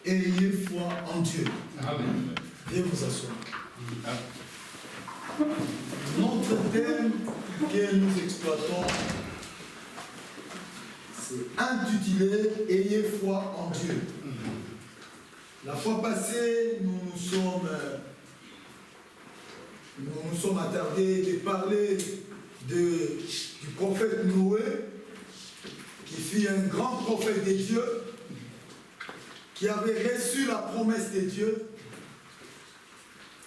ayez foi en Dieu. Amen. Viens vous asseoir. Notre thème que nous exploitons, c'est intitulé « Ayez foi en Dieu ». La fois passée, nous nous sommes attardés de parler du prophète Noé, qui fut un grand prophète de Dieu, qui avait reçu la promesse de Dieu.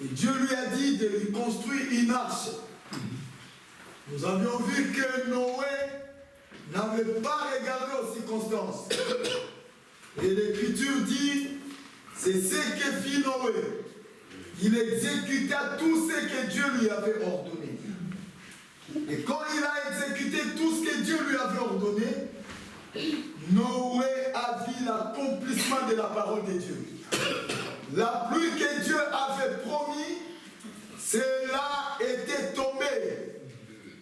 Et Dieu lui a dit de lui construire une arche. Nous avions vu que Noé n'avait pas regardé aux circonstances. Et l'Écriture dit, c'est ce que fit Noé. Il exécuta tout ce que Dieu lui avait ordonné. Et quand il a exécuté tout ce que Dieu lui avait ordonné, Noé a vu l'accomplissement de la parole de Dieu. La pluie que Dieu avait promis, cela était tombé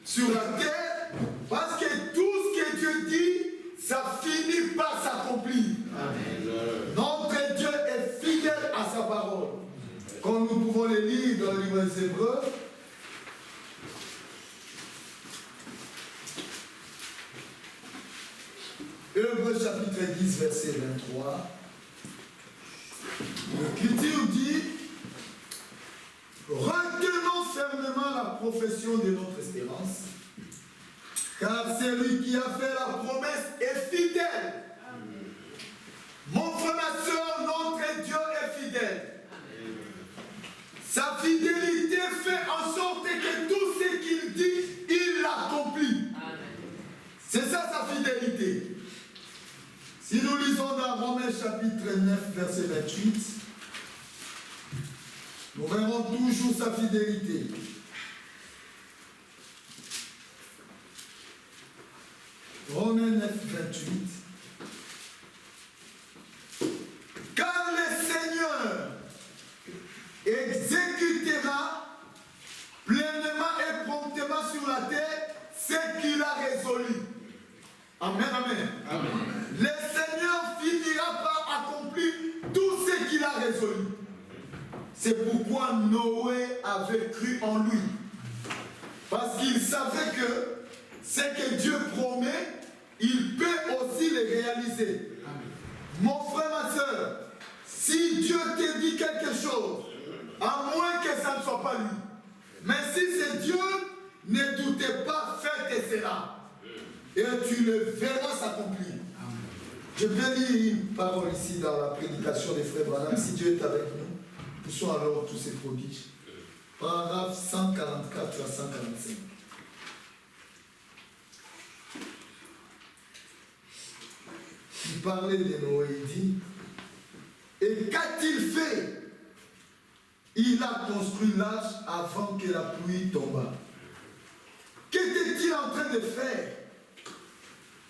sur la terre, parce que tout ce que Dieu dit, ça finit par s'accomplir. Notre Dieu est fidèle à sa parole. Comme nous pouvons le lire dans le livre des Hébreux, Hébreux chapitre 10, verset 23, l'Écriture dit, retenons fermement la profession de notre espérance, car celui qui a fait la promesse est fidèle. Mon frère, ma soeur, notre Dieu est fidèle. Sa fidélité fait en sorte que tout ce qu'il dit, il l'accomplit. C'est ça sa fidélité. Si nous lisons dans Romains chapitre 9, verset 28, nous verrons toujours sa fidélité. Romains 9, 28. Car le Seigneur exécutera pleinement et promptement sur la terre ce qu'il a résolu. Amen, amen. Amen. Le Seigneur finira par accomplir tout ce qu'il a résolu. C'est pourquoi Noé avait cru en lui. Parce qu'il savait que ce que Dieu promet, il peut aussi le réaliser. Amen. Mon frère, ma soeur, si Dieu te dit quelque chose, à moins que ça ne soit pas lui, mais si c'est Dieu, ne doutez pas, faites cela. Et tu le verras s'accomplir. Je vais lire une parole ici dans la prédication des frères Branham. Si Dieu est avec nous, poussons alors tous ces prodiges. Paragraphe 144 à 145. Il parlait de Noé, il dit, et qu'a-t-il fait? Il a construit l'arche avant que la pluie tombât. Qu'était-il en train de faire?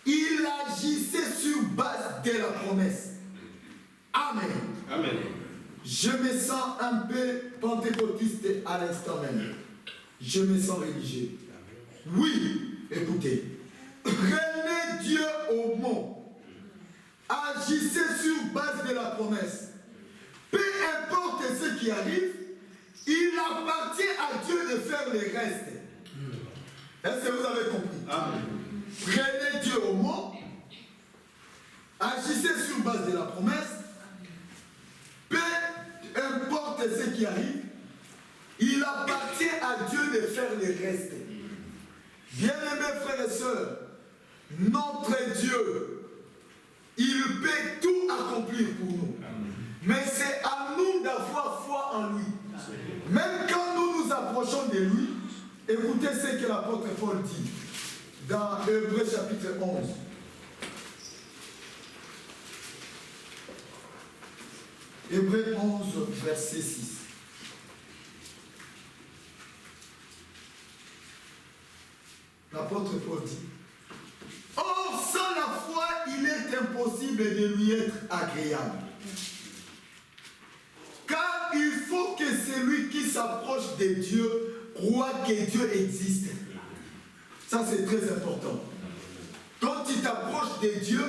Il agissait sur base de la promesse. Amen. Amen. Je me sens un peu pentecôtiste à l'instant même. Je me sens religieux. Oui, écoutez. Prenez Dieu au mot. Agissez sur base de la promesse. Peu importe ce qui arrive, il appartient à Dieu de faire le reste. Est-ce que vous avez compris? Amen. Prenez Dieu au mot, agissez sur base de la promesse, peu importe ce qui arrive, il appartient à Dieu de faire le reste. Bien-aimés frères et sœurs, notre Dieu, il peut tout accomplir pour nous. Mais c'est à nous d'avoir foi en lui. Même quand nous nous approchons de lui, écoutez ce que l'apôtre Paul dit dans Hébreux chapitre 11. Hébreux 11, verset 6. L'apôtre Paul dit, or sans la foi, il est impossible de lui être agréable. Car il faut que celui qui s'approche de Dieu croit que Dieu existe. Ça, c'est très important. Quand tu t'approches de Dieu,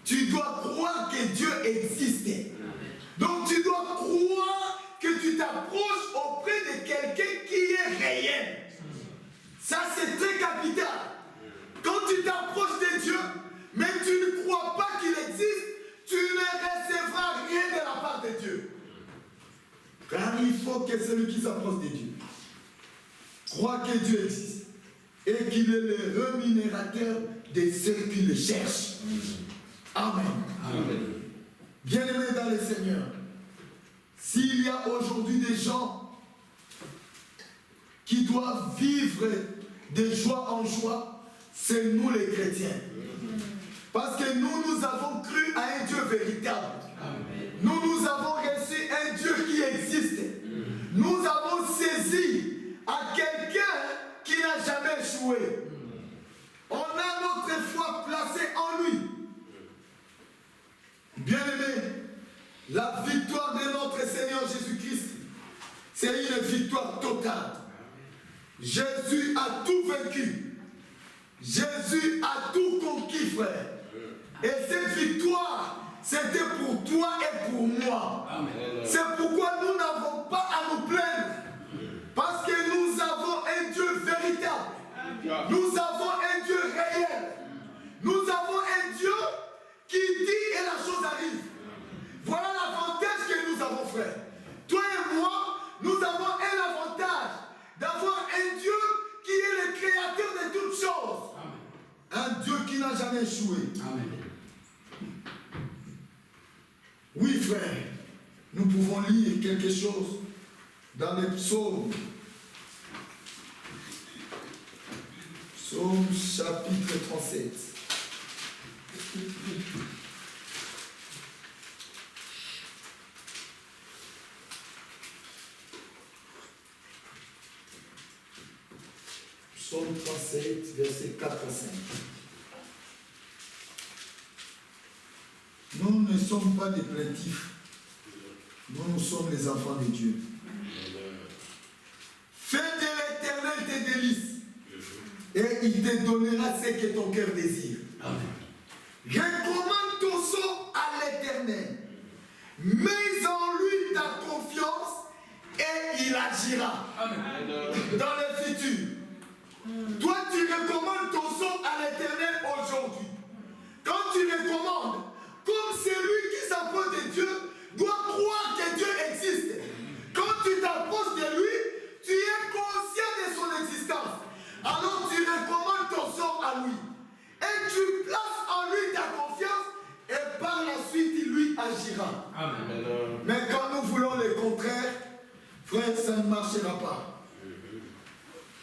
tu dois croire que Dieu existe. Ça, c'est très capital. Quand tu t'approches de Dieu, mais tu ne crois pas qu'il existe, tu ne recevras rien de la part de Dieu. Car il faut que celui qui s'approche de Dieu croit que Dieu existe et qu'il est le rémunérateur de ceux qui le cherchent. Amen. Amen. Bien-aimés dans le Seigneur, s'il y a aujourd'hui des gens qui doivent vivre de joie en joie, c'est nous les chrétiens. Parce que nous avons cru à un Dieu véritable. Nous avons reçu un Dieu qui existe. Nous avons saisi à quelqu'un qui n'a jamais échoué. On a notre foi placée en lui. Bien-aimé, la victoire de notre Seigneur Jésus-Christ, c'est une victoire totale. Jésus a tout vaincu. Jésus a tout conquis, frère. Et cette victoire, c'était pour toi et pour moi. C'est pourquoi nous n'avons pas à nous plaindre. Parce que nous avons un Dieu véritable. Nous avons un Dieu réel. Nous avons un Dieu qui dit et la chose arrive. Voilà l'avantage que nous avons, frère. Toi et moi, nous avons un avantage d'avoir un Dieu qui est le créateur de toutes choses. Un Dieu qui n'a jamais échoué. Amen. Oui, frère, nous pouvons lire quelque chose dans les psaumes. Psaume chapitre 37. Psaume 37, versets 4 à 5. Nous ne sommes pas des plaintifs. Nous sommes les enfants de Dieu. Fais de l'Éternel tes délices et il te donnera ce que ton cœur désire. Recommande ton sort à l'Éternel. Mets en lui ta confiance et il agira. Amen. Dans le futur. Toi, tu recommandes ton sort à l'Éternel aujourd'hui. Quand tu recommandes, comme celui qui s'approche de Dieu doit croire que Dieu existe. Quand tu t'approches de lui, tu es conscient de son existence. Alors tu recommandes ton sort à lui. Et tu places en lui ta confiance et par la suite, il lui agira. Amen. Mais quand nous voulons le contraire, frère, ça ne marchera pas.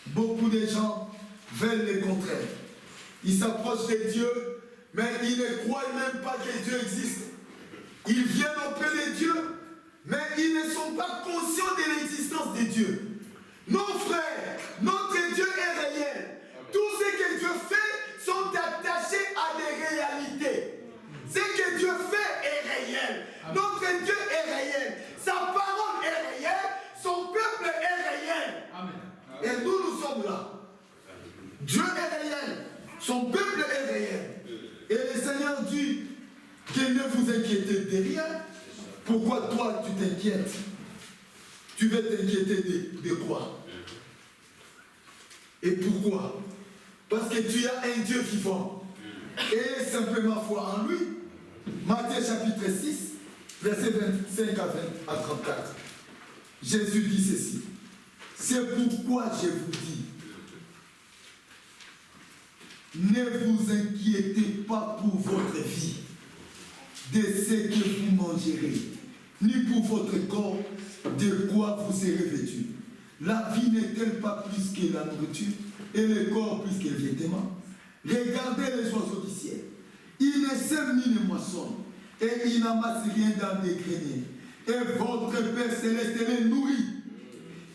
Beaucoup de gens veulent le contraire. Ils s'approchent de Dieu, mais ils ne croient même pas que Dieu existe. Ils viennent auprès de Dieu, mais ils ne sont pas conscients de l'existence de Dieu. Non, frère, notre Dieu est réel. Tout ce que Dieu fait sont attachés à des réalités. Ce que Dieu fait est réel. Notre Dieu est réel. Sa parole est réelle. Son peuple est réel. Et nous sommes là. Dieu est réel. Son peuple est réel. Et le Seigneur dit que ne vous inquiétez de rien. Pourquoi toi tu t'inquiètes? Tu veux t'inquiéter de quoi? Et pourquoi? Parce que tu as un Dieu vivant. Et simplement foi en lui. Matthieu chapitre 6, verset 25 à 34. Jésus dit ceci. C'est pourquoi je vous dis, ne vous inquiétez pas pour votre vie, de ce que vous mangerez, ni pour votre corps, de quoi vous serez vêtus. La vie n'est-elle pas plus que la nourriture, et le corps plus que le vêtement? Regardez les oiseaux du ciel. Ils ne sèment ni ne moissonnent, et ils n'amassent rien dans des greniers. Et votre Père céleste les nourrit.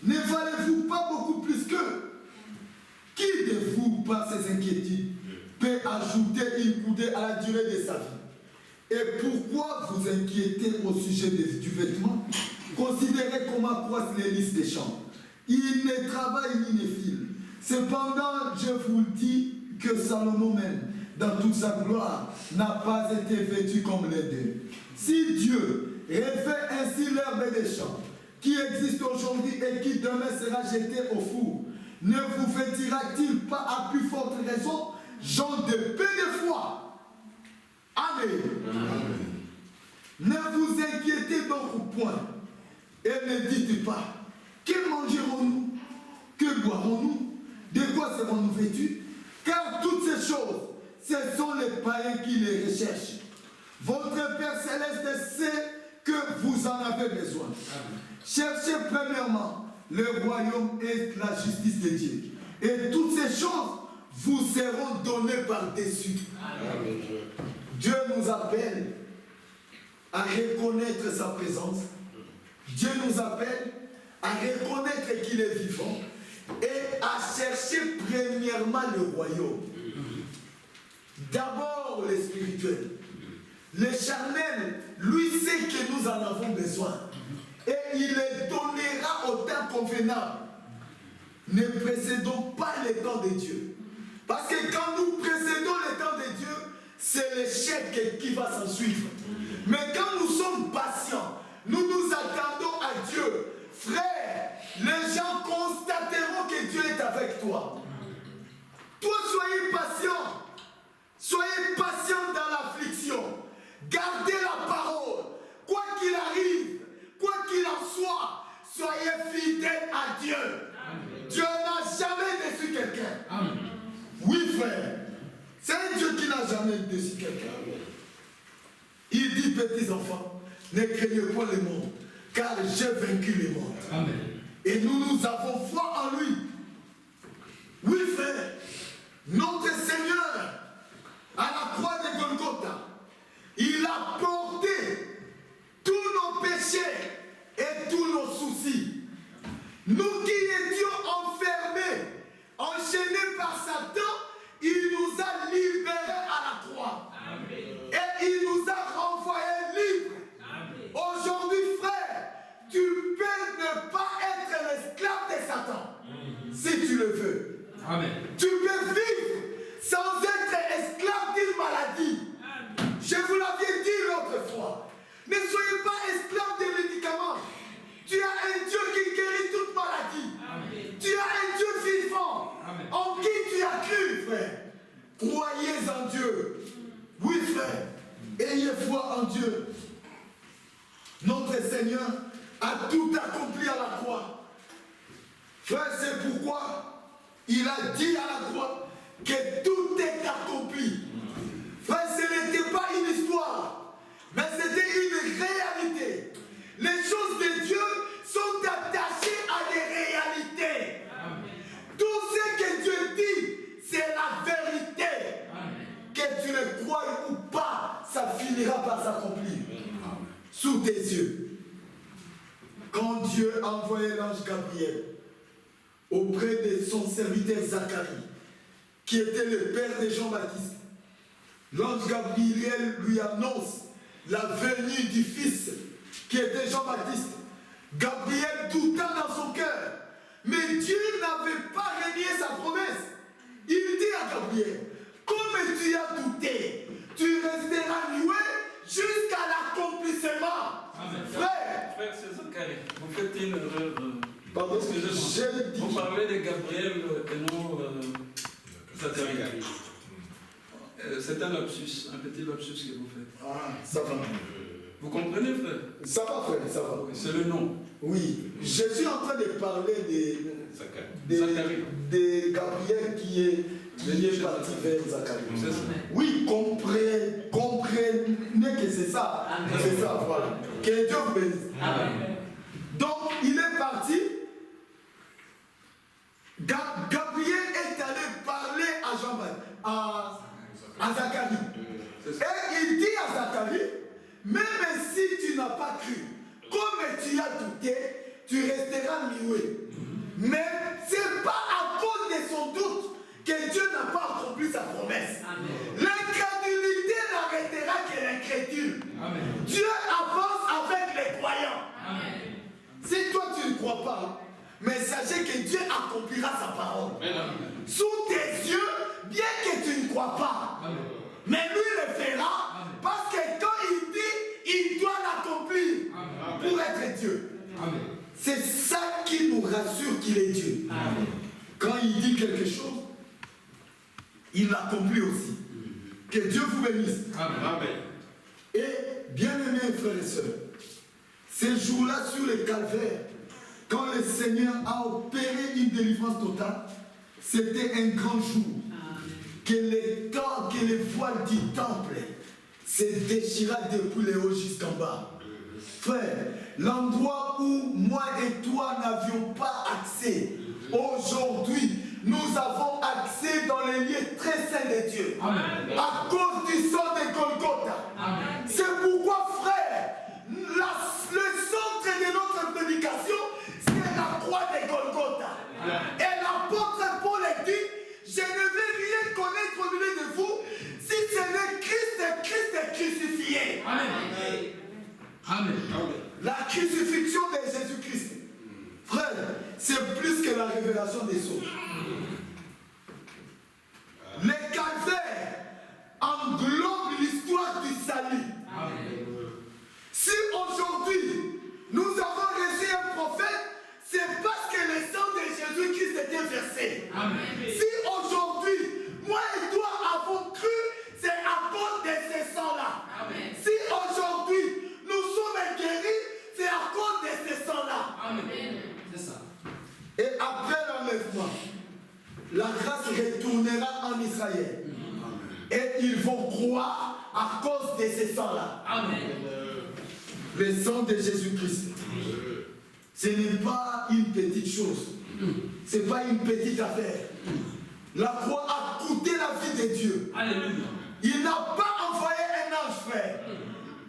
Ne valez-vous pas beaucoup plus qu'eux? Qui de vous, par ses inquiétudes, peut ajouter une coudée à la durée de sa vie? Et pourquoi vous inquiétez au sujet du vêtement? Considérez comment croissent les lys des champs. Ils ne travaillent ni ne filent. Cependant, je vous dis que Salomon même, dans toute sa gloire, n'a pas été vêtu comme les deux. Si Dieu refait ainsi l'herbe des champs, qui existe aujourd'hui et qui demain sera jeté au four, ne vous vêtira-t-il pas à plus forte raison, gens de peu de foi? Amen. Amen. Ne vous inquiétez donc point et ne dites pas, que mangerons-nous? Que boirons-nous? De quoi serons-nous vêtus? Car toutes ces choses, ce sont les païens qui les recherchent. Votre Père Céleste sait que vous en avez besoin. Amen. Cherchez premièrement le royaume et la justice de Dieu. Et toutes ces choses vous seront données par-dessus. Dieu nous appelle à reconnaître sa présence. Dieu nous appelle à reconnaître qu'il est vivant et à chercher premièrement le royaume. D'abord le spirituel. Le charnel, lui sait que nous en avons besoin. Et il les donnera au temps convenable. Ne précédons pas le temps de Dieu. Parce que quand nous précédons le temps de Dieu, c'est l'échec qui va s'en suivre. Mais quand nous sommes patients, nous nous attendons à Dieu. Frère, les gens constateront que Dieu est avec toi. Toi, soyez patient. Soyez patient dans l'affliction. Gardez la parole. Quoi qu'il arrive, quoi qu'il en soit, soyez fidèles à Dieu. Amen. Dieu n'a jamais déçu quelqu'un. Oui, frère. C'est un Dieu qui n'a jamais déçu quelqu'un. Il dit, petits enfants, ne craignez pas le monde, car j'ai vaincu le monde. Amen. Et nous avons foi en lui. Oui, frère. Notre Seigneur, à la croix de Golgotha, il a porté tous nos péchés et tous nos soucis. Nous qui étions enfermés, enchaînés par Satan, il nous a libérés à la croix. Amen. Et il nous a renvoyés libres. Amen. Aujourd'hui, frère, tu peux ne pas être l'esclave de Satan. Amen. Si tu le veux. Amen. Tu peux vivre sans être esclave d'une maladie. Amen. Je vous l'avais dit l'autre fois. Ne soyez pas esclave des médicaments. Tu as un Dieu qui guérit toute maladie. Amen. Tu as un Dieu vivant. Amen. En qui tu as cru, frère. Croyez en Dieu. Oui, frère. Ayez foi en Dieu. Notre Seigneur a tout accompli à la croix. Frère, c'est pourquoi il a dit à la croix que tout est accompli. Frère, ce n'était pas une histoire, mais c'était une réalité. Les choses de Dieu sont attachées à des réalités. Amen. Tout ce que Dieu dit, c'est la vérité. Amen. Que tu le crois ou pas, ça finira par s'accomplir. Sous tes yeux. Quand Dieu a envoyé l'ange Gabriel auprès de son serviteur Zacharie, qui était le père de Jean-Baptiste, l'ange Gabriel lui annonce la venue du fils qui était Jean-Baptiste. Gabriel douta dans son cœur, mais Dieu n'avait pas renié sa promesse. Il dit à Gabriel, comme tu as douté, tu resteras muet jusqu'à l'accomplissement. Frère, c'est Zacharie, vous faites une erreur. Pardon, vous parlez de Gabriel et non Zacharie. C'est un lapsus, un petit lapsus que vous faites. Ah, ça va. Vous comprenez, frère? Ça va, frère, ça va. C'est le nom. Oui, je suis en train de parler de Gabriel qui est parti vers Zacharie. Oui, comprenez que c'est ça. Amen. C'est ça, voilà. Que Dieu vous bénisse. Amen. Donc, il est parti. Gabriel est allé parler à Jean-Baptiste, à Zacharie. Et il dit à Zacharie, même si tu n'as pas cru, comme tu as douté, tu resteras muet. Mais ce n'est pas à cause de son doute que Dieu n'a pas accompli sa promesse. L'incrédulité n'arrêtera que l'incrédule. Dieu avance avec les croyants. Amen. Si toi tu ne crois pas, mais sachez que Dieu accomplira sa parole. Amen. Sous tes yeux, bien que tu ne crois pas. Amen. Mais lui le fera. Amen. Parce que quand il dit, il doit l'accomplir pour être Dieu. Amen. C'est ça qui nous rassure qu'il est Dieu. Amen. quand il dit quelque chose, il l'accomplit aussi. Que Dieu vous bénisse. Amen. Et bien-aimés frères et sœurs, ces jours-là sur le calvaire, quand le Seigneur a opéré une délivrance totale, c'était un grand jour. Que les voiles du temple se déchiraient depuis les hauts jusqu'en bas. Frère, l'endroit où moi et toi n'avions pas accès, aujourd'hui, nous avons accès dans les lieux très saints de Dieu. Amen. À cause du sang de Golgotha. C'est pourquoi, frère, le centre de notre prédication, c'est la croix de Golgotha. Et l'apôtre Paul dit, je ne vais rien connaître au milieu de vous si ce n'est Christ est crucifié. Amen. Amen. La crucifixion de Jésus-Christ, frère, c'est plus que la révélation des sceaux. Le calvaire englobe l'histoire du salut. Si aujourd'hui nous avons reçu un prophète, c'est parce que le sang de Jésus-Christ était versé. Si aujourd'hui, moi et toi avons cru, c'est à cause de ce sang-là. Si aujourd'hui nous sommes guéris, c'est à cause de ce sang-là. C'est ça. Et après l'enlèvement, la grâce retournera en Israël. Et ils vont croire à cause de ce sang-là. Le sang de Jésus-Christ. Ce n'est pas une petite chose. Ce n'est pas une petite affaire. La croix a coûté la vie de Dieu. Alléluia. Il n'a pas envoyé un ange, frère.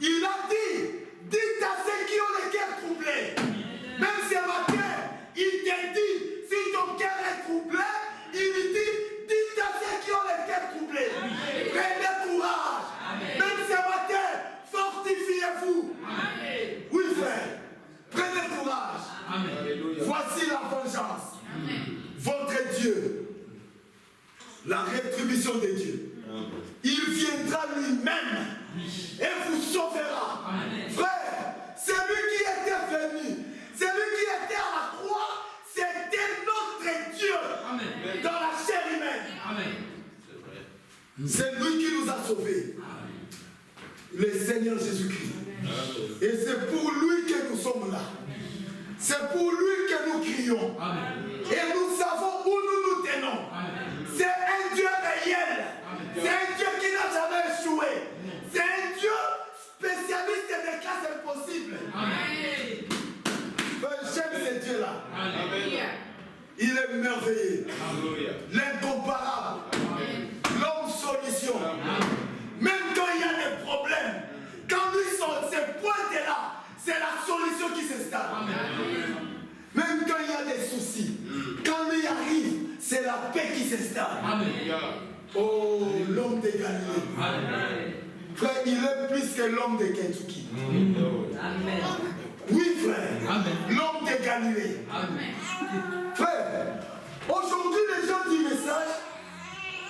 Il a dit, dites à ceux qui ont le cœur troublé. Même ce matin, il te dit, si ton cœur est troublé, il dit, dites à ceux qui ont le cœur troublé. Prenez courage. Même ce matin, fortifiez-vous. Oui, frère. Prenez courage. Voici la vengeance. Votre Dieu. La rétribution de Dieu. Il viendra lui-même et vous sauvera. Frère, celui qui était venu, celui qui était à la croix, c'était notre Dieu dans la chair humaine. C'est lui qui nous a sauvés. Le Seigneur Jésus-Christ. Et c'est pour lui que nous sommes là. C'est pour lui que nous crions. Et nous savons où nous nous tenons. C'est un Dieu réel. C'est un Dieu qui n'a jamais échoué. C'est un Dieu spécialiste des cas impossibles. J'aime ce Dieu-là. Il est merveilleux. L'incomparable. L'homme solution. Même quand il y a des problèmes, quand lui se pointe là, c'est la solution qui s'installe. Même quand il y a des soucis, quand lui arrive, c'est la paix qui s'installe. Oh, l'homme de Galilée. Frère, il est plus que l'homme de Kentucky. Oui, frère. L'homme de Galilée. Frère, aujourd'hui, les gens du message,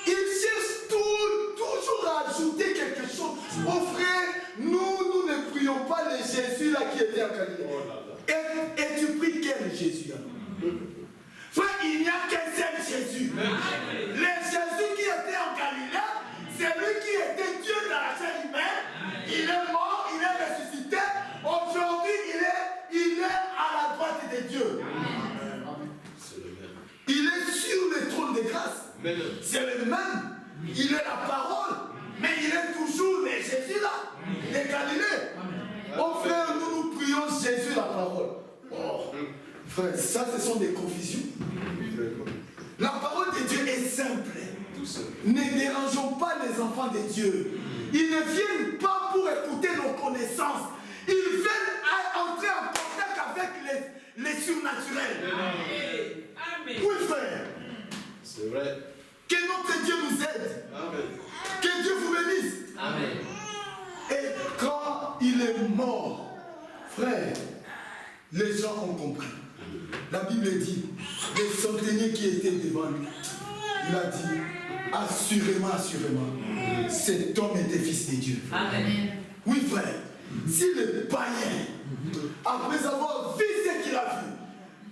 ils cherchent toujours à ajouter quelque chose. Oh frère, nous ne prions pas le Jésus là qui était en Galilée. Et tu pries quel Jésus là? Frère, il n'y a qu'un seul Jésus. Le Jésus qui était en Galilée, c'est lui qui était Dieu dans la chair humaine. Il est mort, il est ressuscité. Aujourd'hui, il est à la droite de Dieu. Il est sur le trône de grâce. C'est le même. Il est la parole. Mais il est toujours le Jésus là, de Galilée. Oh frère, nous prions Jésus la parole. Oh, frère, ça ce sont des confusions. La parole de Dieu est simple. Ne dérangeons pas les enfants de Dieu. Ils ne viennent pas pour écouter nos connaissances. Ils viennent entrer en contact avec les surnaturels. Oui, frère. C'est vrai. Que notre Dieu nous aide. Amen. Que Dieu vous bénisse. Amen. Et quand il est mort, frère, les gens ont compris. La Bible dit, les centeniers qui étaient devant lui, il a dit, assurément, assurément, cet homme était fils de Dieu. Amen. Oui, frère. Si le païen, après avoir vu ce qu'il a vu,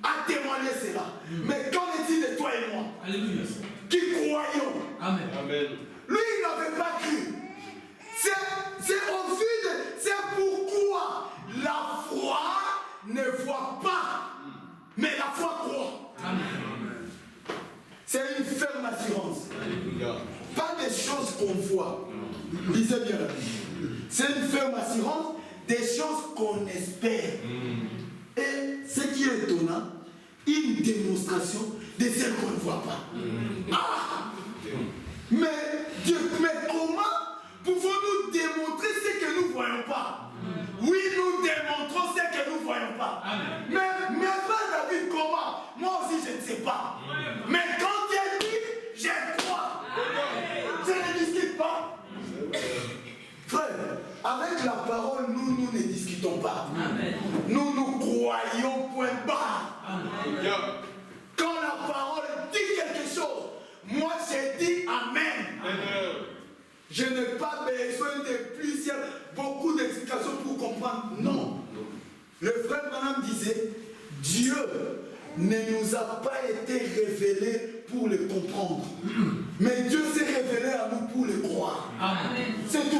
a témoigné cela, mais qu'en est-il de toi et moi? Alléluia. qui croyons. Amen. Amen. Lui, il n'avait pas cru. C'est pourquoi la foi ne voit pas, mais la foi croit. Amen. C'est une ferme assurance. Alléluia. Pas des choses qu'on voit. Lisez bien la Bible. C'est une ferme assurance des choses qu'on espère. Et ce qui est étonnant, une démonstration de celles qu'on ne voit pas. Ah! Mais comment pouvons-nous démontrer ce que nous ne voyons pas? Oui, nous démontrons ce que nous ne voyons pas. Mais frère David, comment? Moi aussi, je ne sais pas. Mais quand Dieu dit, je crois. Je ne discute pas. Frère, avec la parole, nous ne discutons pas. Nous croyons point barre. Quand la parole dit quelque chose, moi j'ai dit Amen. Je n'ai pas besoin de beaucoup d'explications pour comprendre. Non. Le frère Branham disait, Dieu ne nous a pas été révélé pour le comprendre. Mais Dieu s'est révélé à nous pour le croire. Amen. C'est tout.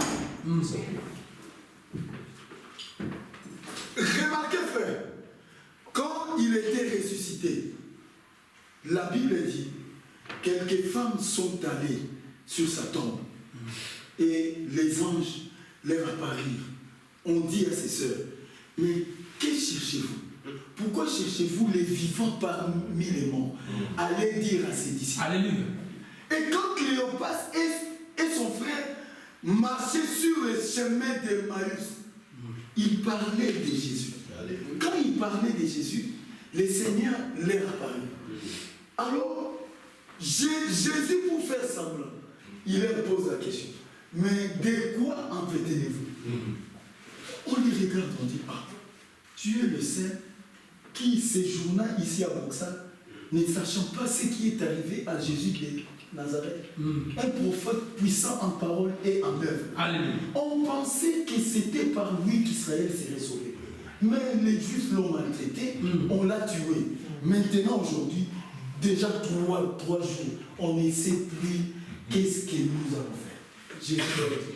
Remarquez, frère, quand il était ressuscité, la Bible dit, quelques femmes sont allées sur sa tombe et les anges leur apparurent. On dit à ses sœurs, mais que cherchez-vous? Pourquoi cherchez-vous les vivants parmi les morts? Allez dire à ses disciples. Alléluia. Et quand Cléopas et son frère marchaient sur le chemin d'Emmaüs, ils parlaient de Jésus. Quand ils parlaient de Jésus, le Seigneur leur apparut. Alors, Jésus, pour faire semblant, il leur pose la question. Mais de quoi entretenez-vous? On les regarde, on dit, ah, tu es le Saint qui séjourna ici à Boxal, ne sachant pas ce qui est arrivé à Jésus de Nazareth. Un prophète puissant en parole et en œuvre. Alléluia. On pensait que c'était par lui qu'Israël serait sauvé. Mais les Juifs l'ont maltraité, on l'a tué. Maintenant, aujourd'hui, déjà trois jours, on ne sait plus qu'est-ce que nous allons faire. Jésus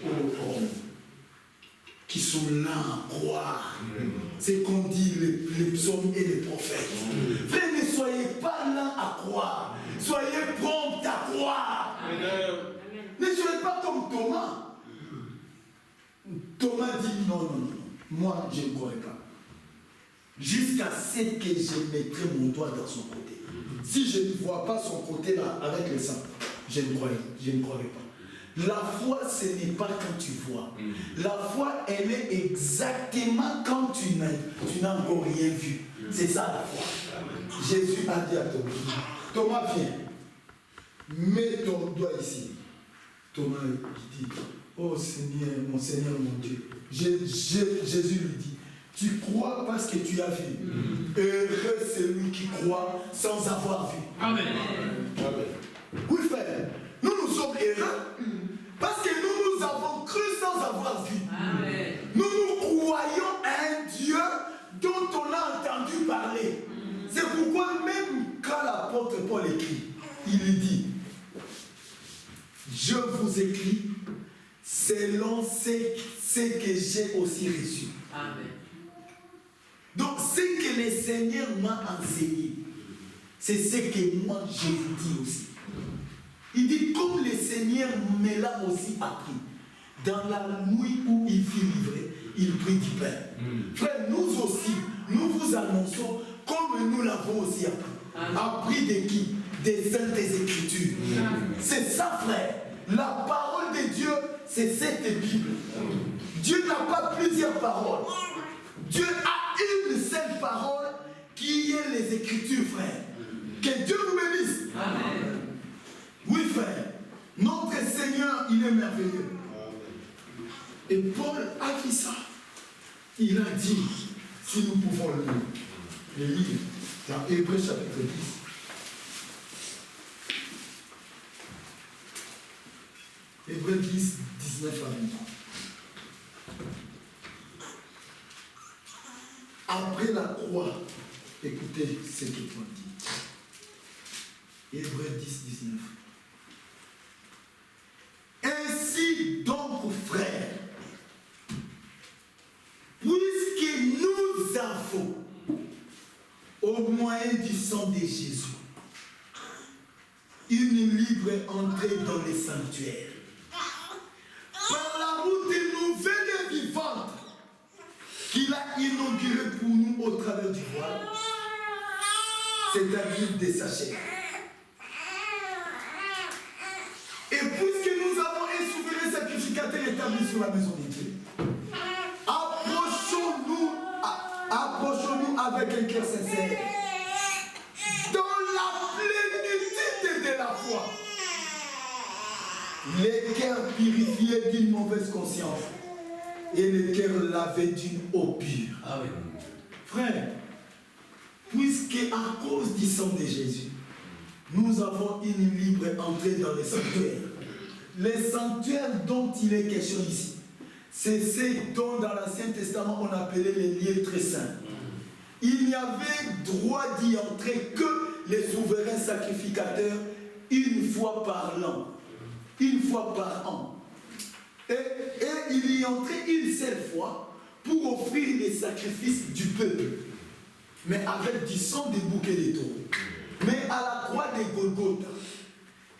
aux hommes qui sont là à croire. C'est qu'on dit les psaumes et les prophètes. Frère, ne soyez pas là à croire. Soyez prompts à croire. Ne soyez pas comme Thomas. Thomas dit non, moi je ne croirais pas. Jusqu'à ce que je mettrai mon doigt dans son côté. Si je ne vois pas son côté là avec le sang, je ne croirais pas. La foi, ce n'est pas quand tu vois. La foi, elle est exactement quand tu n'as encore rien vu. C'est ça la foi. Jésus a dit à Thomas, Thomas, viens, mets ton doigt ici. Thomas dit, oh Seigneur, mon Dieu. Jésus lui dit, tu crois parce que tu as vu. Heureux celui qui croit sans avoir vu. Amen. Oui, frère, nous sommes heureux parce que nous avons cru sans avoir vu. Amen. Nous croyons à un Dieu dont on a entendu parler. C'est pourquoi même quand l'apôtre Paul écrit, il lui dit, je vous écris selon ce que j'ai aussi reçu. Amen. Donc ce que le Seigneur m'a enseigné, c'est ce que moi je vous dis aussi. Il dit, comme le Seigneur me l'a aussi appris, dans la nuit où il fut livré, il prit du pain. Frère, nous aussi, nous vous annonçons comme nous l'avons aussi appris. Appris de qui? Des Saintes Écritures. C'est ça, frère. La parole de Dieu, c'est cette Bible. Dieu n'a pas plusieurs paroles. Dieu a une seule parole qui est les Écritures, frère. Que Dieu nous bénisse. Amen. Oui, frère, notre Seigneur, il est merveilleux. Et Paul a fait ça. Il a dit, si nous pouvons le lire, dans Hébreux chapitre 10. Hébreux 10, 19 à 23. Après la croix, écoutez ce que Paul dit. Hébreux 10, 19. Ainsi donc, frères, puisque nous avons, au moyen du sang de Jésus, une libre entrée dans les sanctuaires, par la route nouvelle et vivante qu'il a inaugurée pour nous au travers du voile, c'est-à-dire de sa chair. Et puisque nous avons un souverain sacrificateur établi sur la maison de Dieu, approchons-nous avec un cœur sincère, dans la plénitude de la foi, les cœurs purifiés d'une mauvaise conscience et les cœurs lavés d'une eau pure. Amen. Frère, puisque à cause du sang de Jésus, nous avons une libre entrée dans les sanctuaires. Les sanctuaires dont il est question ici, c'est ceux dont dans l'Ancien Testament on appelait les lieux très saints. Il n'y avait droit d'y entrer que les souverains sacrificateurs une fois par an. Une fois par an. Et il y entrait une seule fois pour offrir les sacrifices du peuple. Mais avec du sang des bouquets de taureaux. Mais à la croix de Golgotha,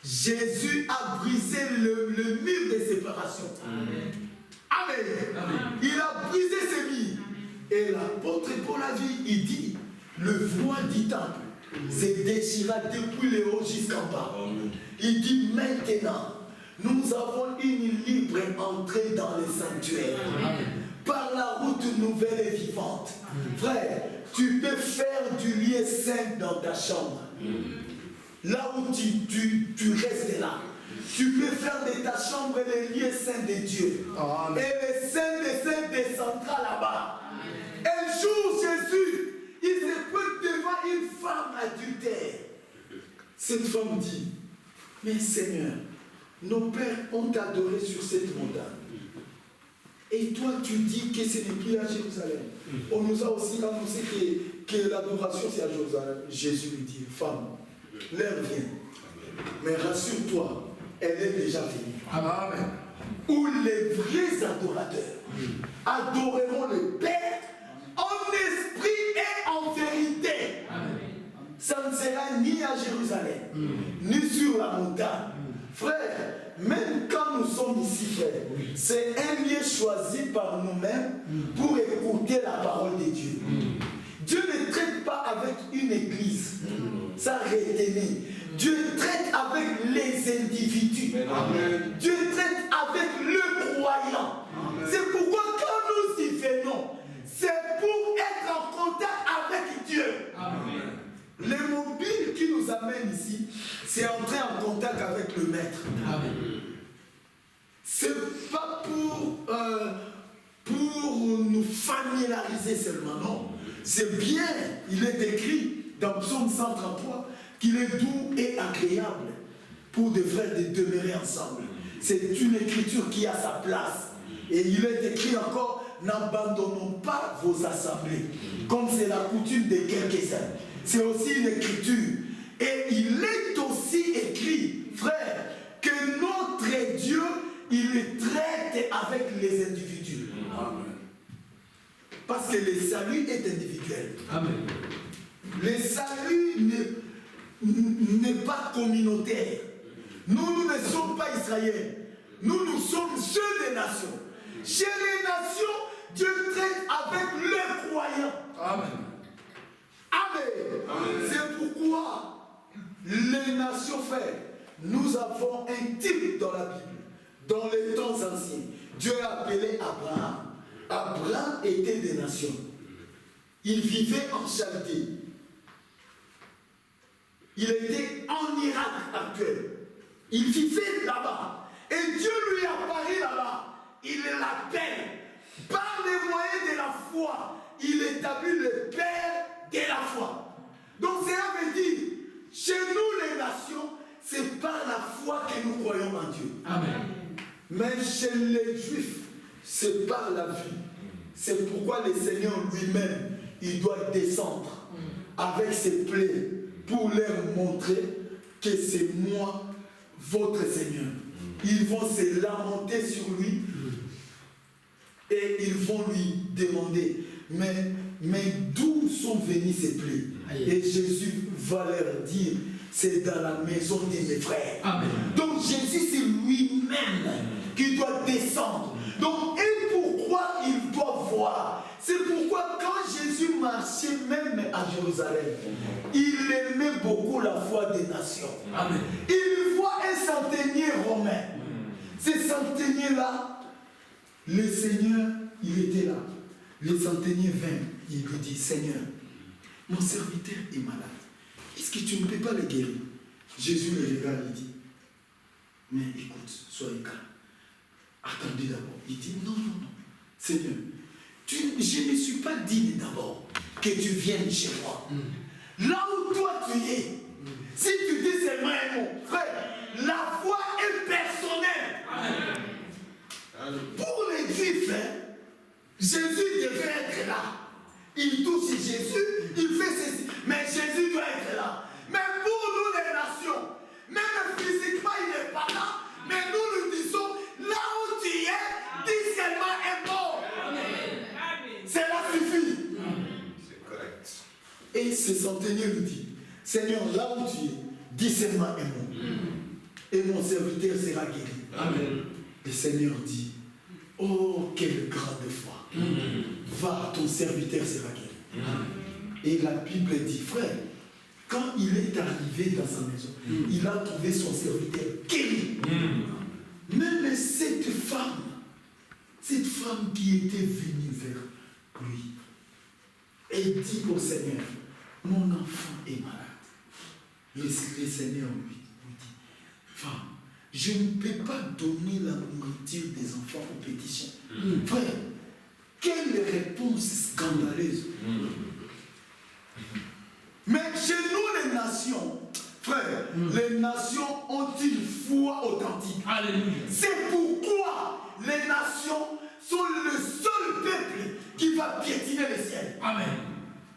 Jésus a brisé le mur de séparation. Amen. Amen. Amen. Il a brisé ce mur. Et l'apôtre Paul a dit, il dit, le voile du temple se déchira depuis le haut jusqu'en bas. Il dit, maintenant, nous avons une libre entrée dans les sanctuaires. Par la route nouvelle et vivante. Frère, tu peux faire du lieu saint dans ta chambre. Là où tu restes là. Tu peux faire de ta chambre le lieu saint de Dieu. Amen. Et le saint des saints descendra là-bas. Un jour, Jésus, il se peut devant une femme adultère. Cette femme dit, mais Seigneur, nos pères ont adoré sur cette montagne. Et toi, tu dis que ce n'est plus à Jérusalem. On nous a aussi annoncé que l'adoration, c'est à Jérusalem. Jésus lui dit, femme, l'heure vient. Mais rassure-toi, elle est déjà venue. Amen. Où les vrais adorateurs adoreront le Père en esprit et en vérité. Amen. Ça ne sera ni à Jérusalem, ni sur la montagne. Frère, même quand nous sommes ici, frère, c'est un lieu choisi par nous-mêmes pour écouter la parole de Dieu. Dieu ne traite pas avec une église. Ça retenez. Dieu traite avec les individus. Amen. Dieu traite avec le croyant. C'est pourquoi quand nous y venons, c'est pour être en contact avec Dieu. Amen. Le mobile qui nous amène ici, c'est entrer en contact avec le Maître. Amen. C'est pas pour nous familiariser seulement, non. C'est bien, il est écrit dans Psaume 133 qu'il est doux et agréable pour des frères de demeurer ensemble. C'est une écriture qui a sa place. Et il est écrit encore, n'abandonnons pas vos assemblées, comme c'est la coutume de quelques-uns. C'est aussi une écriture. Et il est aussi écrit, frère, que notre Dieu, il traite avec les individus. Amen. Parce que le salut est individuel. Amen. Le salut n'est pas communautaire. Nous ne sommes pas Israël. Nous sommes ceux des nations. Chez les nations, Dieu traite avec les croyants. Amen. Amen. Amen. C'est pourquoi les nations, frères, nous avons un type dans la Bible. Dans les temps anciens, Dieu a appelé Abraham. Abraham était des nations. Il vivait en Chaldée. Il était en Irak actuel. Il vivait là-bas. Et Dieu lui apparaît là-bas. Il l'appelle. Par les moyens de la foi, il établit le Père de la foi. Donc cela veut dire, chez nous les nations, c'est par la foi que nous croyons en Dieu. Amen. Mais chez les Juifs, c'est par la vie. C'est pourquoi le Seigneur lui-même, il doit descendre avec ses plaies pour leur montrer que c'est moi, votre Seigneur. Ils vont se lamenter sur lui et ils vont lui demander, mais d'où sont venus ces plaies? Et Jésus va leur dire, c'est dans la maison de mes frères. Amen. Donc Jésus, c'est lui-même qui doit descendre. Donc, et pourquoi il doit voir? C'est pourquoi quand Jésus marchait même à Jérusalem, il aimait beaucoup la foi des nations. Amen. Il voit un centenier romain. Ce centenier-là, le Seigneur, il était là. Le centenier vint, il lui dit, Seigneur, mon serviteur est malade. Est-ce que tu ne peux pas le guérir? Jésus le regarde, il dit, mais écoute, soyez calme. Attendez d'abord. Il dit, non, Seigneur, je ne suis pas digne d'abord que tu viennes chez moi. Là où toi tu es, si tu dis seulement un mot, frère, la foi est personnelle. Amen. Pour les Juifs, Jésus devait être là. Il touche Jésus, il fait ceci. Mais Jésus doit être là. Mais pour nous les nations, même physiquement il n'est pas là. Mais nous disons, là où tu es, dis seulement un mot. Cela suffit. C'est correct. Et ce centenier lui dit, Seigneur, là où tu es, dis seulement un mot. Et mon serviteur sera guéri. Amen. Le Seigneur dit, oh, quelle grande foi. Va, ton serviteur sera guéri. Et la Bible dit, frère, quand il est arrivé dans sa maison, il a trouvé son serviteur guéri. Même cette femme qui était venue vers lui, elle dit au Seigneur, mon enfant est malade. Le Seigneur lui dit, femme, je ne peux pas donner la nourriture des enfants aux petits chiens. Frère, quelle réponse scandaleuse. Mais chez nous les nations, frère, les nations ont une foi authentique. Alléluia. C'est pourquoi les nations sont le seul peuple qui va piétiner le ciel. Amen.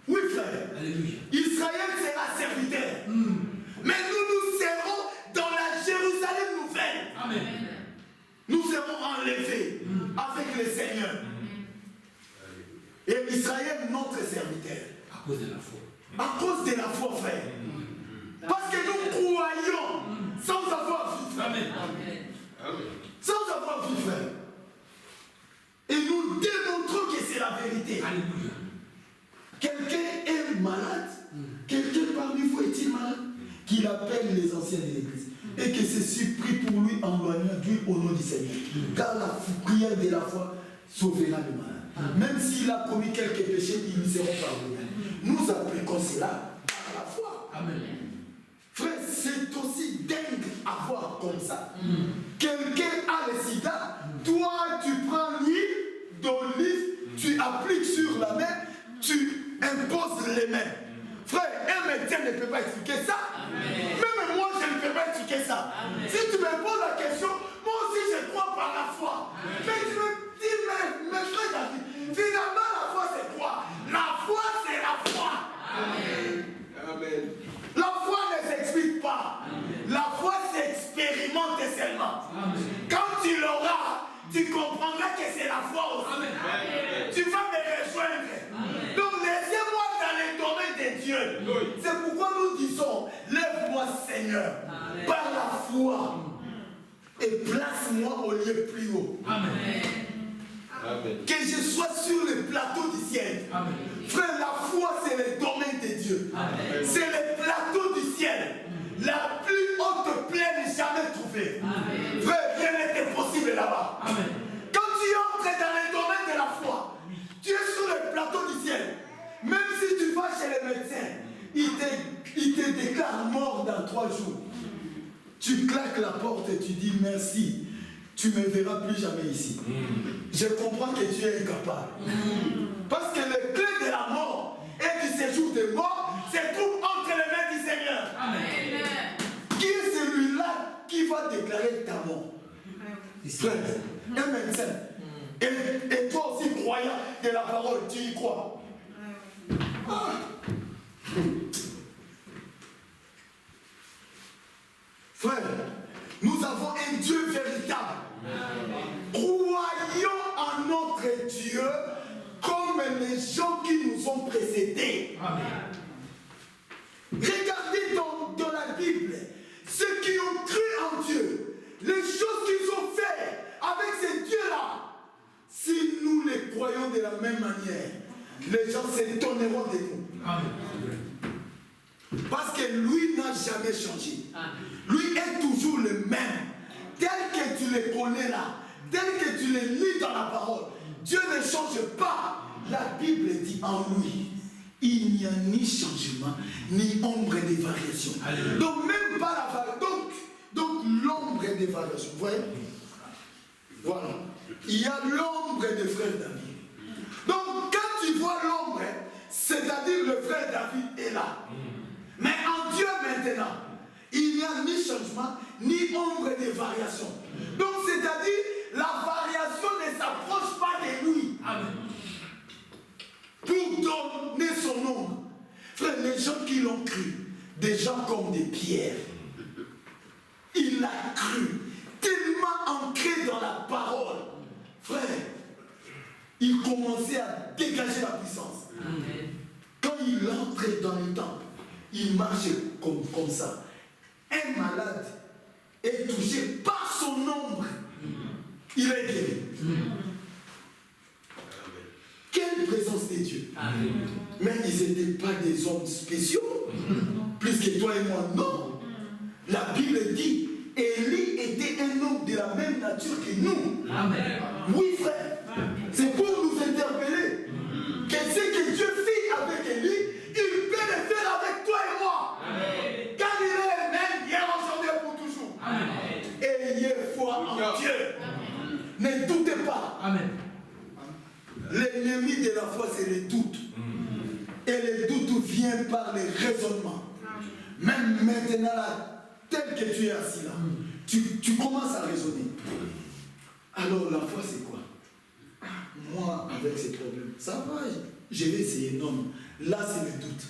Oui, frère. Alléluia. Israël sera serviteur. Mais nous serons dans la Jérusalem nouvelle. Amen. Nous serons enlevés avec le Seigneur. Et Israël, notre serviteur. À cause de la foi. À cause de la foi, frère. Parce que nous croyons sans avoir vu, frère. Amen. Sans avoir vu, frère. Et nous démontrons que c'est la vérité. Alléluia. Quelqu'un est malade. Quelqu'un parmi vous est-il malade? Qu'il appelle les anciens de l'église. Et que ceci prie pour lui en loignant Dieu au nom du Seigneur. Car la prière de la foi sauvera le malade. Même s'il a commis quelques péchés, ils lui seront pardonnés. Nous appliquons cela par la foi. Amen. Frère, c'est aussi dingue à voir comme ça. Quelqu'un a le sida, toi tu prends l'huile d'olive, tu appliques sur la main, tu imposes les mains. Frère, un médecin ne peut pas expliquer ça. Amen. Même moi, je ne peux pas expliquer ça. Amen. Si tu me poses la question, moi aussi je crois par la foi. Amen. Mais tu me dis, mais frère David, finalement la foi c'est quoi? La foi c'est la foi. Amen. Amen. La foi ne s'explique pas. Amen. La foi s'expérimente seulement. Amen. Quand tu l'auras, tu comprendras que c'est la foi aussi. Amen. Amen. Tu vas me rejoindre. Amen. Donc laissez-moi dans les domaines de Dieu. Oui. C'est pourquoi nous disons, lève-moi Seigneur. Amen. Par la foi. Et place-moi au lieu plus haut. Amen. Amen. Que je sois sur le plateau du ciel. Amen. Frère, la foi c'est le domaine de Dieu. Amen. C'est le plateau du ciel. La plus haute plaine jamais trouvée. Amen. Frère, rien n'était possible là-bas. Amen. Quand tu entres dans le domaine de la foi, tu es sur le plateau du ciel. Même si tu vas chez les médecins, ils te déclarent mort dans 3 jours. Tu claques la porte et tu dis merci. Tu ne me verras plus jamais ici. Je comprends que tu es incapable. Parce que le clé de la mort et du séjour de mort se trouve entre les mains du Seigneur. Amen. Qui est celui-là qui va déclarer ta mort? Frère, un médecin. Et toi aussi croyant de la parole, tu y crois. Regardez dans la Bible, ceux qui ont cru en Dieu, les choses qu'ils ont faites avec ces dieux-là, si nous les croyons de la même manière, les gens s'étonneront de nous. Amen. Parce que lui n'a jamais changé. Lui est toujours le même. Tel que tu le connais là, tel que tu le lis dans la parole, Dieu ne change pas. La Bible dit en lui, il n'y a ni changement, ni ombre de variation. Alléluia. Donc même pas la variation. Donc l'ombre de variation. Vous voyez? Voilà. Il y a l'ombre de frère David. Donc quand tu vois l'ombre, c'est-à-dire le frère David est là. Mais en Dieu maintenant, il n'y a ni changement, ni ombre de variation. Donc c'est-à-dire, la variation ne s'approche pas de lui. Amen. Pour donner son ombre. Frère, les gens qui l'ont cru, des gens comme des pierres. Il a cru, tellement ancré dans la parole. Frère, il commençait à dégager la puissance. Amen. Quand il entrait dans le temple, il marchait comme ça. Un malade est touché par son ombre. Il est guéri. Quelle présence de Dieu. Amen. Mais ils n'étaient pas des hommes spéciaux, plus que toi et moi. Non. La Bible dit, Élie était un homme de la même nature que nous. Amen. Oui, frère. C'est pour nous interpeller que ce que Dieu fit avec Élie, il peut le faire avec toi et moi. Amen. Car il est le même, hier, aujourd'hui et pour toujours. Amen. Ayez foi en Dieu. Amen. Ne doutez pas. Amen. L'ennemi de la foi, c'est le doute. Et le doute vient par les raisonnements. Même maintenant, là, tel que tu es assis là, tu commences à raisonner. Alors la foi, c'est quoi? Moi, avec ces problèmes, ça va, je vais essayer. Non. Là, c'est le doute.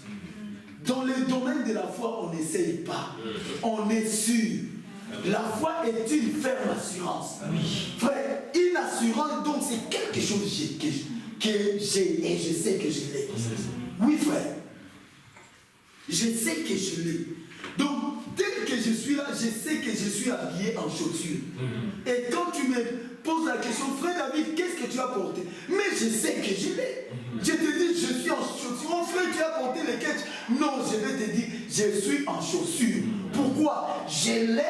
Dans le domaine de la foi, on n'essaye pas. On est sûr. La foi est une ferme assurance. Frère, une assurance, donc c'est quelque chose que j'ai et je sais que je l'ai. Oui, frère. Je sais que je l'ai. Donc, tel que je suis là, je sais que je suis habillé en chaussures. Et quand tu me poses la question, frère David, qu'est-ce que tu as porté? Mais je sais que je l'ai. Je te dis, je suis en chaussures. Mon frère, tu as porté les quêtes. Non, je vais te dire, je suis en chaussures. Pourquoi? Je l'ai.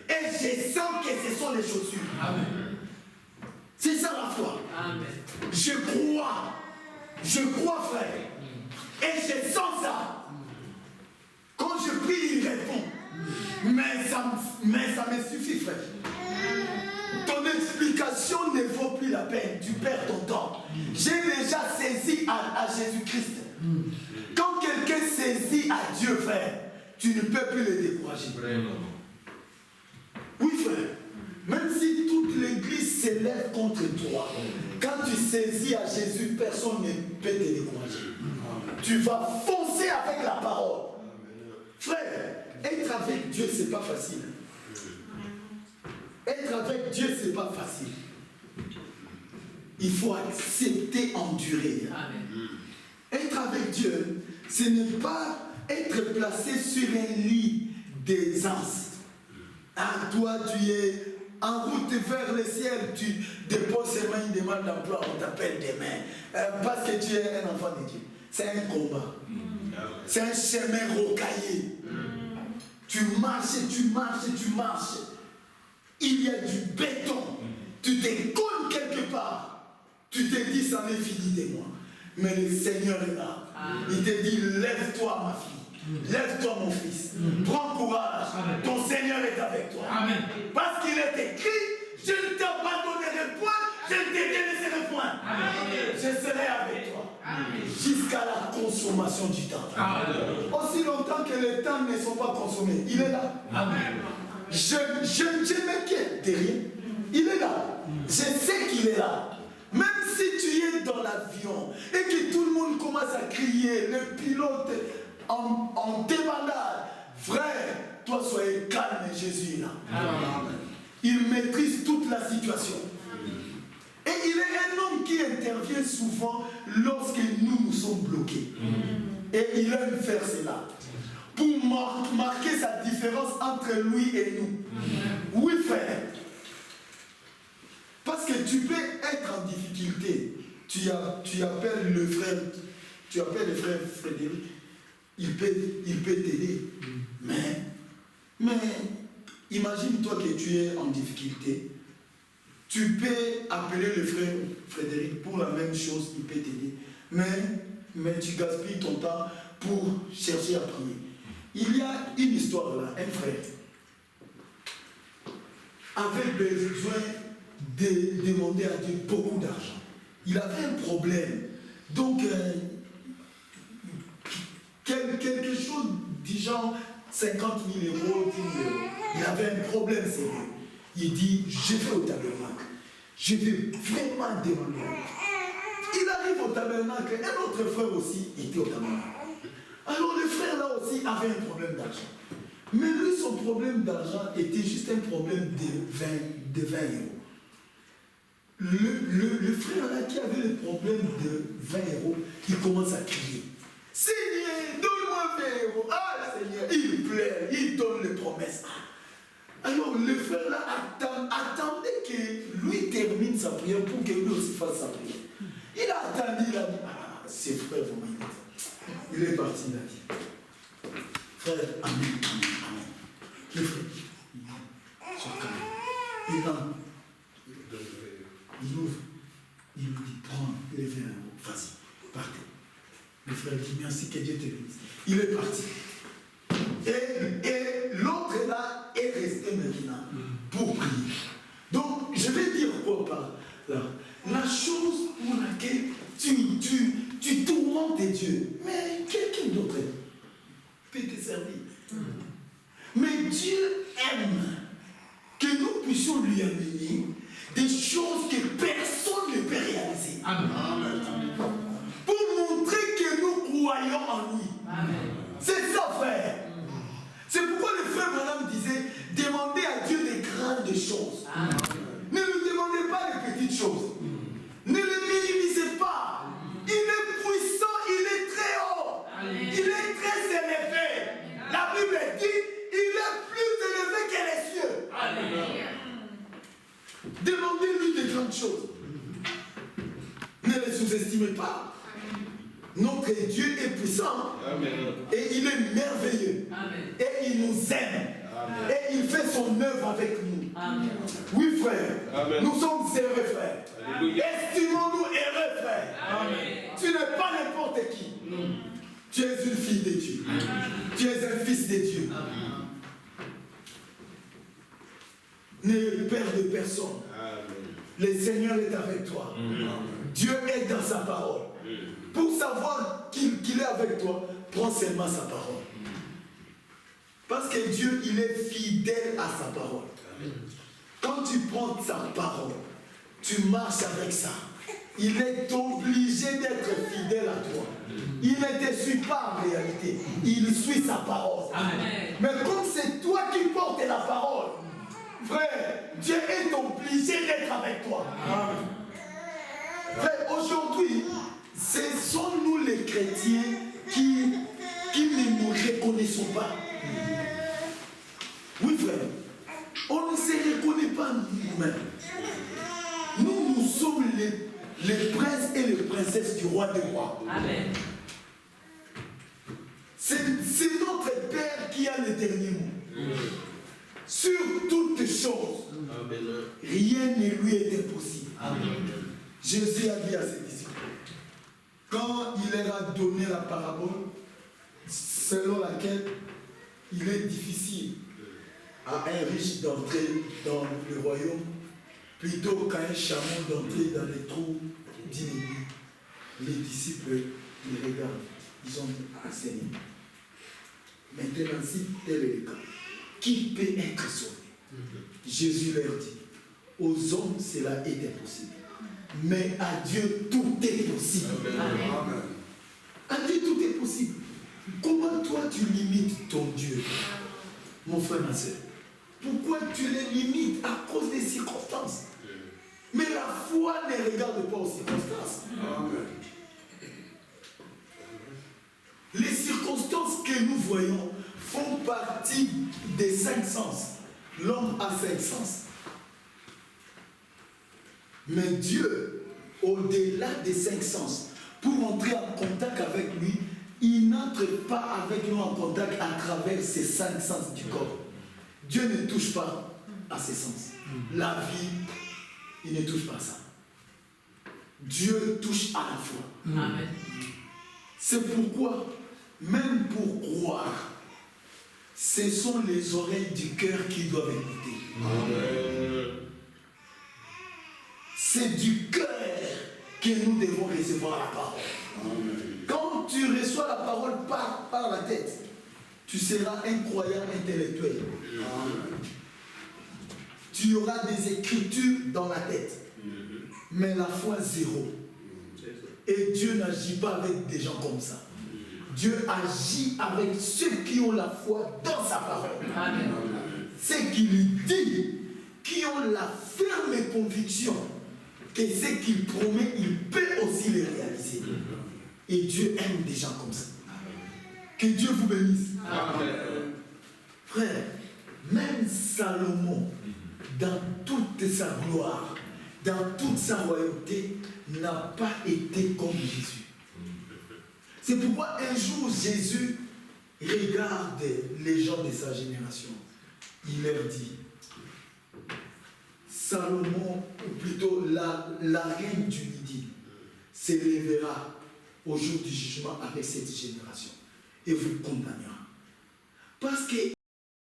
Et je sens que ce sont les chaussures. Amen. C'est ça la foi. Amen. Je crois, frère. Et je sens ça. Quand je prie, il répond. Mais ça me suffit, frère. Ton explication ne vaut plus la peine. Tu perds ton temps. J'ai déjà saisi à Jésus-Christ. Quand quelqu'un saisit à Dieu, frère, tu ne peux plus le décourager. Oui, frère. Même si toute l'église s'élève contre toi, quand tu saisis à Jésus, personne ne peut te décourager. Tu vas foncer avec la parole. Frère, être avec Dieu, c'est pas facile. Être avec Dieu, c'est pas facile. Il faut accepter, endurer. Amen. Être avec Dieu, ce n'est pas être placé sur un lit d'aisance. Ah, toi, tu es en route vers le ciel, tu déposes ses mains, une demande d'emploi, on t'appelle demain. Parce que tu es un enfant de Dieu. C'est un combat. C'est un chemin rocaillé. Tu marches. Il y a du béton. Tu te colles quelque part. Tu te dis, ça m'est fini de moi. Mais le Seigneur est là. Il te dit, lève-toi ma fille. Lève-toi mon fils. Prends courage. Ton Seigneur est avec toi. Amen. Parce qu'il est écrit, je ne t'abandonnerai point, je ne te délaisserai point. Amen. Je serai avec toi. Jusqu'à la consommation du temps. Amen. Aussi longtemps que les temps ne sont pas consommés, il est là. Amen. Je m'inquiète de rien. Il est là. Je sais qu'il est là. Même si tu es dans l'avion et que tout le monde commence à crier, le pilote en débandade, frère, toi soyez calme, Jésus est là. Amen. Il maîtrise toute la situation. Et Et il est un homme qui intervient souvent lorsque nous sommes bloqués. Et il aime faire cela. Pour marquer sa différence entre lui et nous. Oui, frère. Parce que tu peux être en difficulté. Tu appelles le frère Frédéric. Il peut t'aider. Mais imagine-toi que tu es en difficulté. Tu peux appeler le frère Frédéric pour la même chose, il peut t'aider. Mais tu gaspilles ton temps pour chercher à prier. Il y a une histoire là, un frère avait besoin de demander à Dieu beaucoup d'argent. Il avait un problème. Donc, quelque chose du genre 50 000 euros, 10 000 euros. Il avait un problème sérieux. Il dit, je vais au tabernacle. Je vais vraiment demander. Il arrive au tabernacle. Un autre frère aussi était au tabernacle. Alors le frère là aussi avait un problème d'argent. Mais lui, son problème d'argent était juste un problème de 20 euros. Le frère là qui avait le problème de 20 euros, il commence à crier. Seigneur, donne-moi 20 euros. Ah Seigneur, il pleure, il donne les promesses. Alors le frère là attendait que lui termine sa prière pour que lui aussi fasse sa prière. Il a attendu, il a dit, ah, c'est frère, vous m'avez dit. Il est parti, il a dit, frère, amen, amen, amen. Le frère, il entre, il ouvre, il lui dit, prends les 20 euros, vas-y, partez. Le frère dit, merci, que Dieu te bénisse. Il est parti. Et l'autre là est resté maintenant pour prier. Donc, je vais dire quoi par là? La chose pour laquelle tu tourmentes Dieu, mais quelqu'un d'autre peut te servir. Mais Dieu aime que nous puissions lui amener des choses que personne ne peut réaliser. Amen. Pour montrer que nous croyons en lui. Amen. C'est ça, frère. C'est pourquoi le frère Branham disait, demandez à Dieu des grandes choses. Amen. Ne lui demandez pas les petites choses. Ne le minimisez pas. Il est puissant, il est très haut. Amen. Il est très élevé. La Bible dit, il est plus élevé que les cieux. Amen. Demandez-lui des grandes choses. Ne les sous-estimez pas. Notre Dieu est puissant. Amen. Et il est merveilleux. Amen. Et il nous aime. Amen. Et il fait son œuvre avec nous. Amen. Oui, frère. Amen. Nous sommes heureux, frère. Estimons-nous heureux, frère. Amen. Tu n'es pas n'importe qui. Amen. Tu es une fille de Dieu. Amen. Tu es un fils de Dieu. Amen. Ne perds de personne. Amen. Le Seigneur est avec toi. Amen. Dieu est dans sa parole. Amen. Pour savoir qu'il est avec toi, prends seulement sa parole. Parce que Dieu, il est fidèle à sa parole. Amen. Quand tu prends sa parole, tu marches avec ça. Il est obligé d'être fidèle à toi. Il ne te suit pas en réalité. Il suit sa parole. Amen. Mais comme c'est toi qui portes la parole, frère, Dieu est obligé d'être avec toi. Amen. Frère, aujourd'hui, ce sont nous les chrétiens qui ne nous reconnaissons pas. Oui, frère, on ne se reconnaît pas nous-mêmes. Nous sommes les princes et les princesses du roi des rois. Amen. C'est notre Père qui a le dernier mot. Sur toutes choses. Amen. Rien ne lui est impossible. Amen. Jésus a dit à ses disciples, quand il leur a donné la parabole selon laquelle il est difficile à un riche d'entrer dans le royaume plutôt qu'à un chameau d'entrer dans les trous d'ennemi. Les disciples, ils regardent, ils ont dit, ah Seigneur, maintenant si tel est le cas, qui peut être sauvé? Jésus leur dit, aux hommes cela est impossible, mais à Dieu tout est possible. Amen. À Dieu tout est possible. Comment toi tu limites ton Dieu, mon frère, ma soeur? Pourquoi tu les limites à cause des circonstances? Mais la foi ne regarde pas aux circonstances. Amen. Les circonstances que nous voyons font partie des 5 sens. L'homme a 5 sens. Mais Dieu, au-delà des 5 sens, pour entrer en contact avec lui, il n'entre pas avec nous en contact à travers ces 5 sens du corps. Dieu ne touche pas à ces sens. La vie, il ne touche pas à ça. Dieu touche à la foi. Amen. C'est pourquoi, même pour croire, ce sont les oreilles du cœur qui doivent écouter. Amen. C'est du cœur que nous devons recevoir la parole. Amen. Quand tu reçois la parole par la tête, tu seras un croyant intellectuel. Amen. Tu auras des écritures dans la tête, mais la foi zéro. Et Dieu n'agit pas avec des gens comme ça. Dieu agit avec ceux qui ont la foi dans sa parole. Amen. Ceux qui lui dit, qui ont la ferme conviction que ce qu'il promet, il peut aussi les réaliser. Et Dieu aime des gens comme ça. Que Dieu vous bénisse. Amen. Frère, même Salomon, dans toute sa gloire, dans toute sa royauté, n'a pas été comme Jésus. C'est pourquoi un jour Jésus regarde les gens de sa génération. Il leur dit, Salomon, ou plutôt la reine du Midi, s'élèvera au jour du jugement avec cette génération et vous condamnera.